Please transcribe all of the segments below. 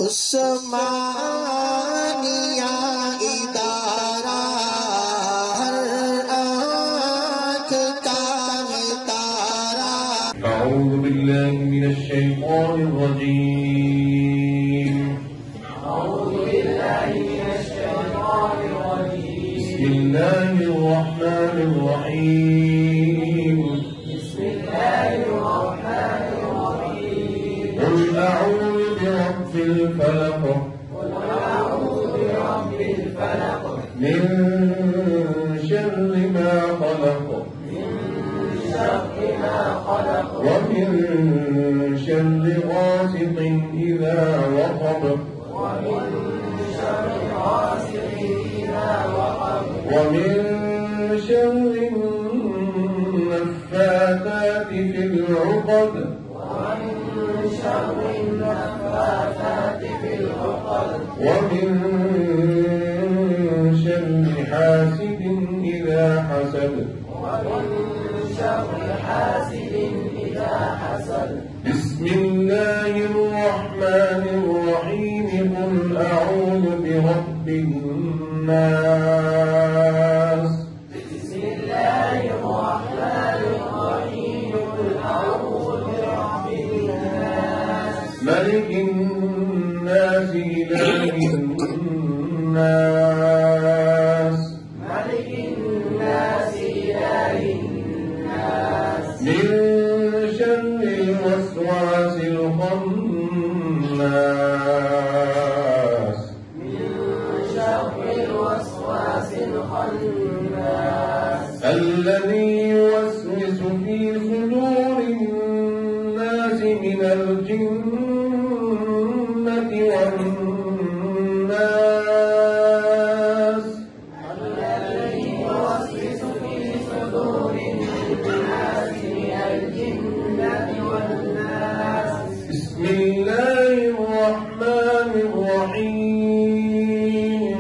उस्मानिया इदारा हर आँख का तारा। أعوذ بالله من الشيطان الرجيم. بسم الله الرحمن الرحيم. قل أعوذ برب الفلق من شر ما خلق ومن شر غاسق إذا وقب ومن شر النفاثات في العقد ومن شر حاسد إذا حسد. بسم الله الرحمن الرحيم. قل أعوذ برب الناس. بسم الله الرحمن الرحيم. قل أعوذ برب الناس. ملك الناس إله الناس. ملك الناس إله الناس. من شر الوسواس الخناس. من شر الوسواس الخناس. الذي يوسوس في صدور الناس من الجنة والناس. الذي يوسوس في صدور الناس من الجنة والناس. بسم الله الرحمن الرحيم.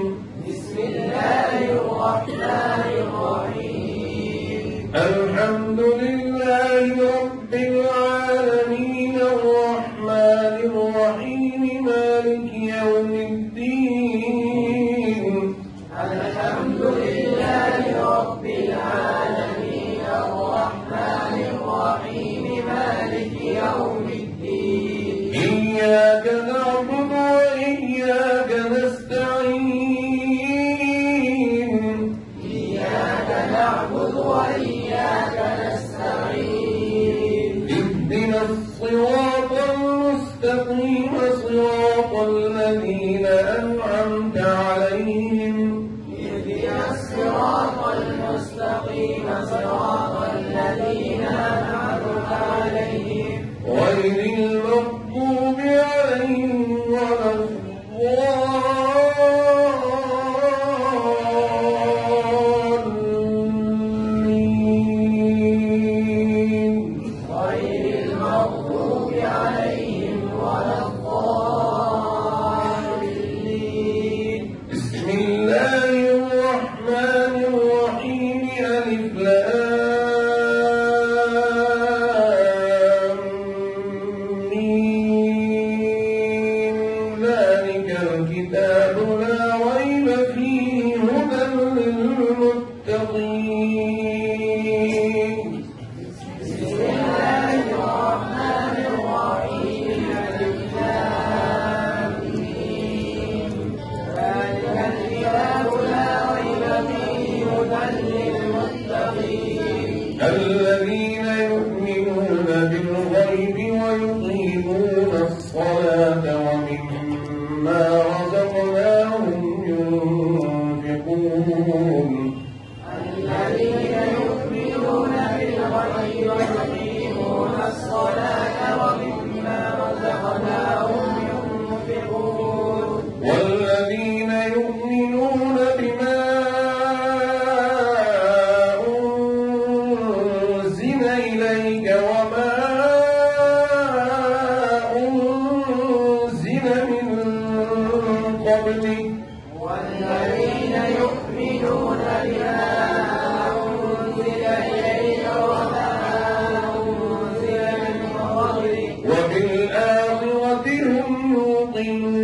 بسم الله الرحمن الرحيم. الحمد لله رب العالمين الرحمن الرحيم مالك يوم الدين. الحمد لله رب العالمين الرحمن الرحيم مالك يوم الدين. إياك نعبد وإياك نستعين. إياك نعبد وإياك نستعين. اهدنا الصراط المستقيم صراط الذين أنعمت عليهم اهدنا الصراط المستقيم صراط الذين أنعمت عليهم غير المغضوب عليهم ولا الضالين. غير المغضوب عليهم ولا الضالين. بسم الله الرحمن الرحيم. ألف لام ميم. ذلك الكتاب لا ريب فيه هدى للمتقين. بسم الله الرحمن الرحيم. ألف لام ميم. ذلك الكتاب لا ريب فيه هدى للمتقين. الذين يؤمنون بالغيب ويقيمون الصلاة ومما رزقناهم ينفقون. الذين يؤمنون بالغيب ويقيمون الصلاة ومما رزقناهم ينفقون. والذين يؤمنون بما أنزل إليك وما أنزل من قبلك. والذين يؤمنون بما أنزل إليك وما أنزل من قبلك وبالآخرة هم يوقنون.